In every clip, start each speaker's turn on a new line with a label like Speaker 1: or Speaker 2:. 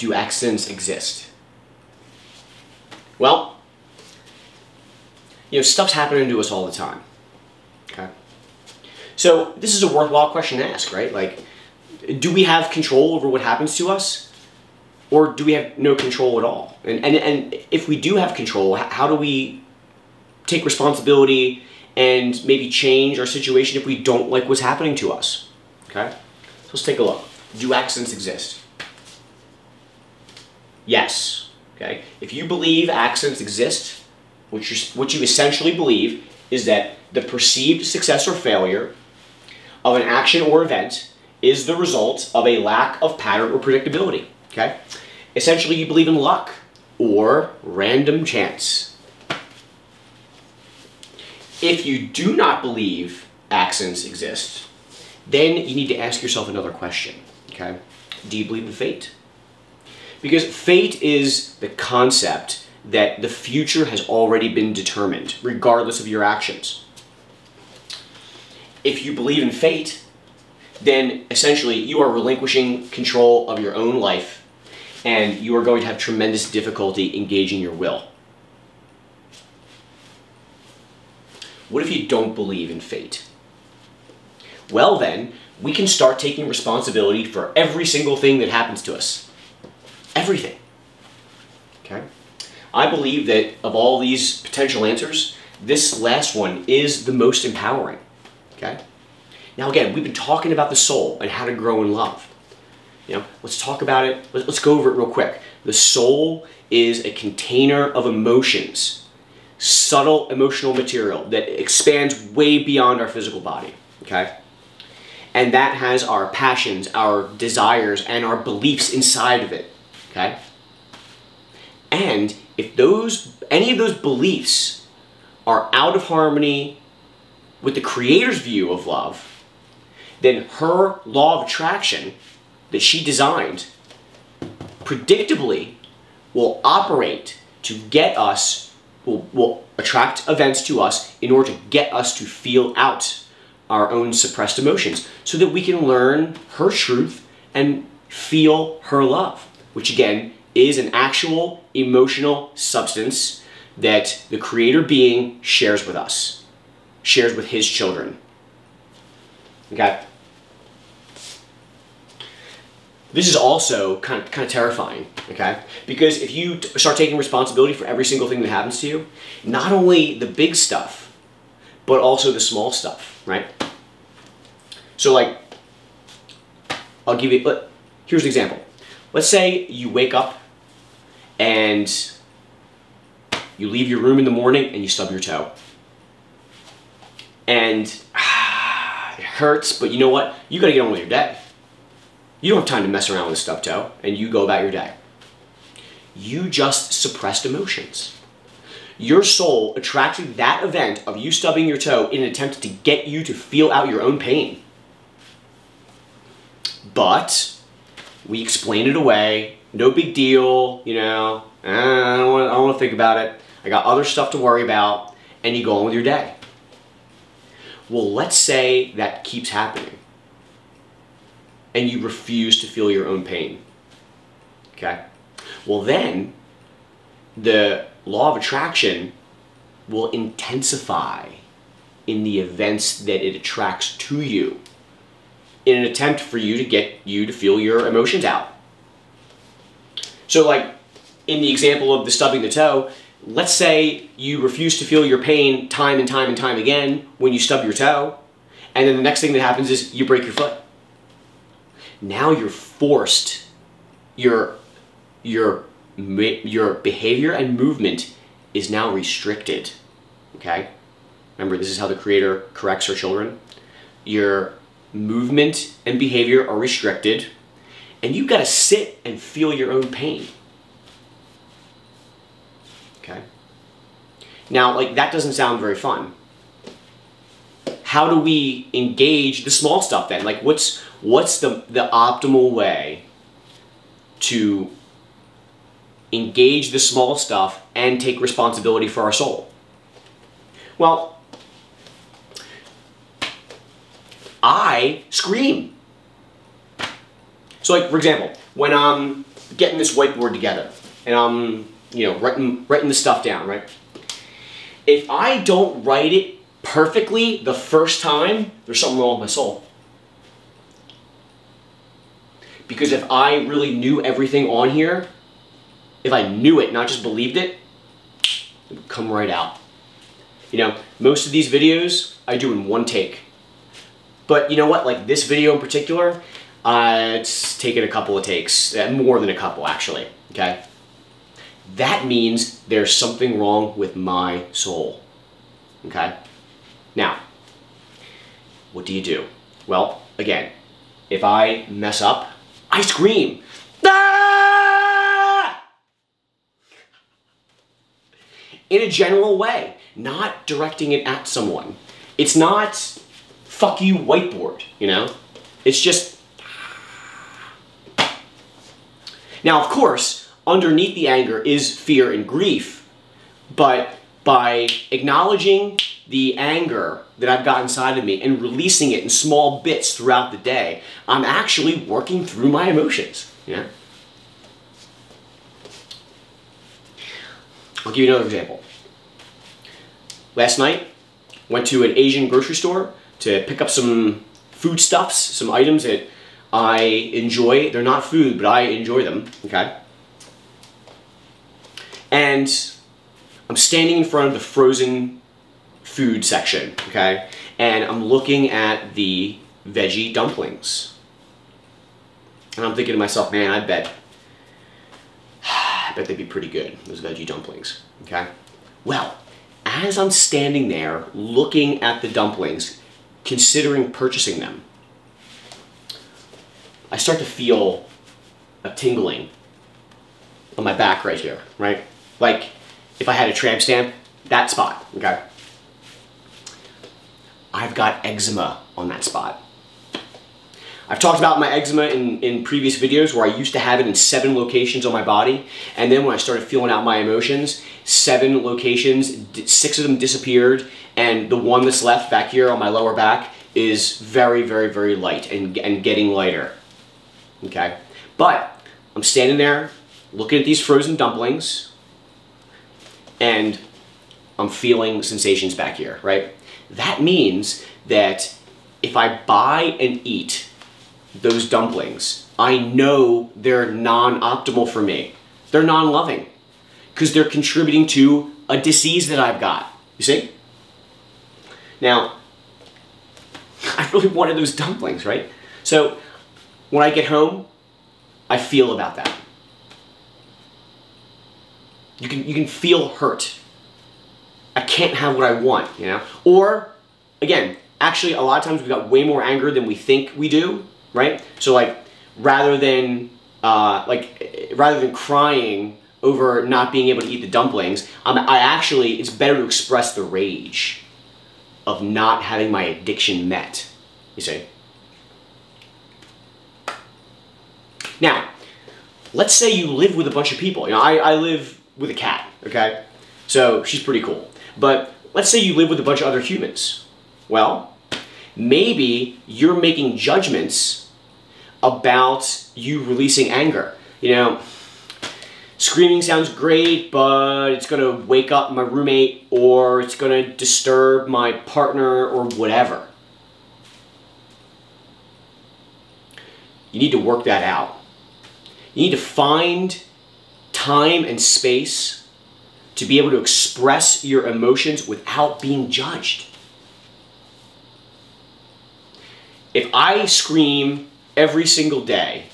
Speaker 1: Do accidents exist? Well, stuff's happening to us all the time. Okay? So this is a worthwhile question to ask, right? Like, do we have control over what happens to us? Or do we have no control at all? And if we do have control, how do we take responsibility and maybe change our situation if we don't like what's happening to us? Okay? So let's take a look. Do accidents exist? Yes. Okay? If you believe accidents exist, what you essentially believe is that the perceived success or failure of an action or event is the result of a lack of pattern or predictability. Okay? Essentially, you believe in luck or random chance. If you do not believe accidents exist, then you need to ask yourself another question. Okay? Do you believe in fate? Because fate is the concept that the future has already been determined, regardless of your actions. If you believe in fate, then essentially you are relinquishing control of your own life, and you are going to have tremendous difficulty engaging your will. What if you don't believe in fate? Well then, we can start taking responsibility for every single thing that happens to us. Everything. Okay? I believe that of all these potential answers, this last one is the most empowering. Okay? Now again, we've been talking about the soul and how to grow in love. Let's talk about it. Let's go over it real quick. The soul is a container of emotions, subtle emotional material that expands way beyond our physical body. Okay? And that has our passions, our desires, and our beliefs inside of it. Okay? And if any of those beliefs are out of harmony with the Creator's view of love, then her law of attraction that she designed predictably will operate to get us, will attract events to us in order to get us to feel out our own suppressed emotions so that we can learn her truth and feel her love, which again is an actual emotional substance that the Creator being shares with us, shares with His children. Okay? This is also kind of terrifying, okay? Because if you start taking responsibility for every single thing that happens to you, not only the big stuff, but also the small stuff, right? So like, I'll give you, here's an example. Let's say you wake up and you leave your room in the morning and you stub your toe. And it hurts, but you know what? You gotta get on with your day. You don't have time to mess around with a stubbed toe, and you go about your day. You just suppressed emotions. Your soul attracted that event of you stubbing your toe in an attempt to get you to feel out your own pain. But we explain it away. No big deal, I don't want to think about it. I got other stuff to worry about, and you go on with your day. Well, let's say that keeps happening, and you refuse to feel your own pain. Okay? Well then, the law of attraction will intensify in the events that it attracts to you in an attempt for you to get you to feel your emotions out. So like, in the example of the stubbing the toe, let's say you refuse to feel your pain time and time and time again when you stub your toe, and then the next thing that happens is you break your foot. Now you're forced, your behavior and movement is now restricted, okay? Remember, this is how the Creator corrects her children. Your movement and behavior are restricted, and you've got to sit and feel your own pain, okay? Now, like, that doesn't sound very fun. How do we engage the small stuff then? Like, what's the optimal way to engage the small stuff and take responsibility for our soul? Well, I scream. So like, for example, when getting this whiteboard together, and I'm, you know, writing the stuff down, right? If I don't write it perfectly the first time, there's something wrong with my soul. Because if I really knew everything on here, if I knew it, not just believed it, it would come right out. You know, most of these videos I do in one take. But you know what, like this video in particular, it's taken a couple of takes, more than a couple actually, okay? That means there's something wrong with my soul, okay? Now, what do you do? Well, again, if I mess up, I scream. Ah! In a general way, not directing it at someone. It's not, fuck you whiteboard, you know? It's just, now of course, underneath the anger is fear and grief, but by acknowledging the anger that I've got inside of me and releasing it in small bits throughout the day, I'm actually working through my emotions, you know? I'll give you another example. Last night, went to an Asian grocery store to pick up some foodstuffs, some items that I enjoy. They're not food, but I enjoy them, okay? And I'm standing in front of the frozen food section, okay? And I'm looking at the veggie dumplings. And I'm thinking to myself, man, I bet they'd be pretty good, those veggie dumplings, okay? Well, as I'm standing there looking at the dumplings, considering purchasing them, I start to feel a tingling on my back right here, right? Like if I had a tramp stamp, that spot, okay? I've got eczema on that spot. I've talked about my eczema in previous videos where I used to have it in 7 locations on my body, and then when I started feeling out my emotions, 7 locations, 6 of them disappeared, and the one that's left back here on my lower back is very, very, very light and getting lighter, okay? But I'm standing there looking at these frozen dumplings, and I'm feeling sensations back here, right? That means that if I buy and eat those dumplings, I know they're non-optimal for me. They're non-loving because they're contributing to a disease that I've got, you see? Now, I really wanted those dumplings, right? So when I get home, I feel about that. You can feel hurt. I can't have what I want, you know? Or, again, actually a lot of times we've got way more anger than we think we do, right? So like, rather than crying over not being able to eat the dumplings, it's better to express the rage of not having my addiction met, you see? Now, let's say you live with a bunch of people. You know, I live with a cat, okay? So she's pretty cool. But let's say you live with a bunch of other humans. Well, maybe you're making judgments about you releasing anger. You know, screaming sounds great, but it's gonna wake up my roommate, or it's gonna disturb my partner, or whatever. You need to work that out. You need to find time and space to be able to express your emotions without being judged. If I scream every single day,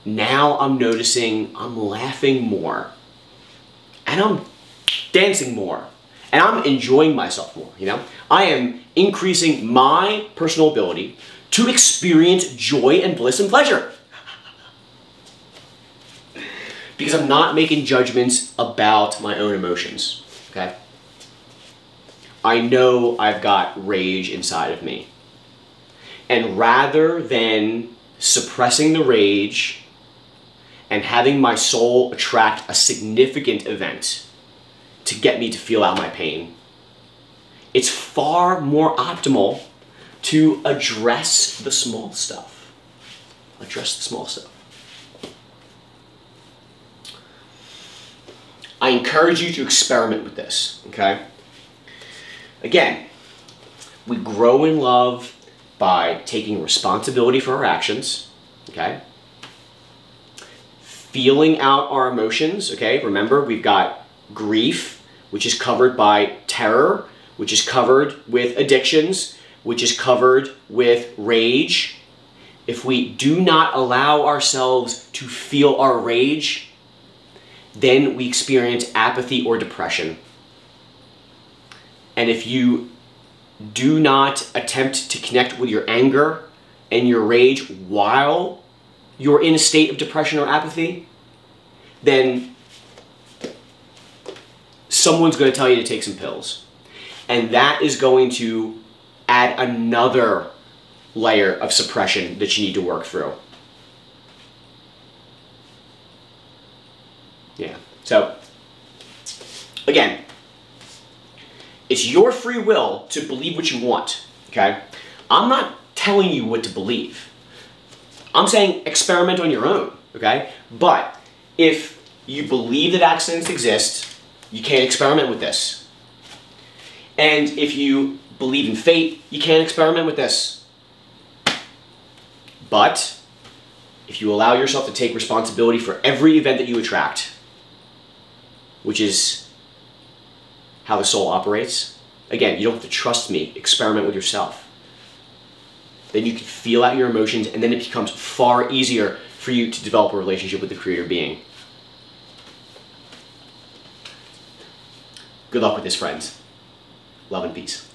Speaker 1: now I'm noticing I'm laughing more, and I'm dancing more, and I'm enjoying myself more, you know? I am increasing my personal ability to experience joy and bliss and pleasure. Because I'm not making judgments about my own emotions, okay? I know I've got rage inside of me. And rather than suppressing the rage and having my soul attract a significant event to get me to feel out my pain, it's far more optimal to address the small stuff. Address the small stuff. I encourage you to experiment with this, okay? Again, we grow in love by taking responsibility for our actions, okay? Feeling out our emotions, okay? Remember, we've got grief, which is covered by terror, which is covered with addictions, which is covered with rage. If we do not allow ourselves to feel our rage, then we experience apathy or depression. And if you do not attempt to connect with your anger and your rage while you're in a state of depression or apathy, then someone's going to tell you to take some pills. And that is going to add another layer of suppression that you need to work through. Yeah. So, again, it's your free will to believe what you want, okay? I'm not telling you what to believe. I'm saying experiment on your own, okay? But if you believe that accidents exist, you can't experiment with this. And if you believe in fate, you can't experiment with this. But if you allow yourself to take responsibility for every event that you attract, which is how the soul operates, again, you don't have to trust me, experiment with yourself. Then you can feel out your emotions, and then it becomes far easier for you to develop a relationship with the Creator Being. Good luck with this, friends. Love and peace.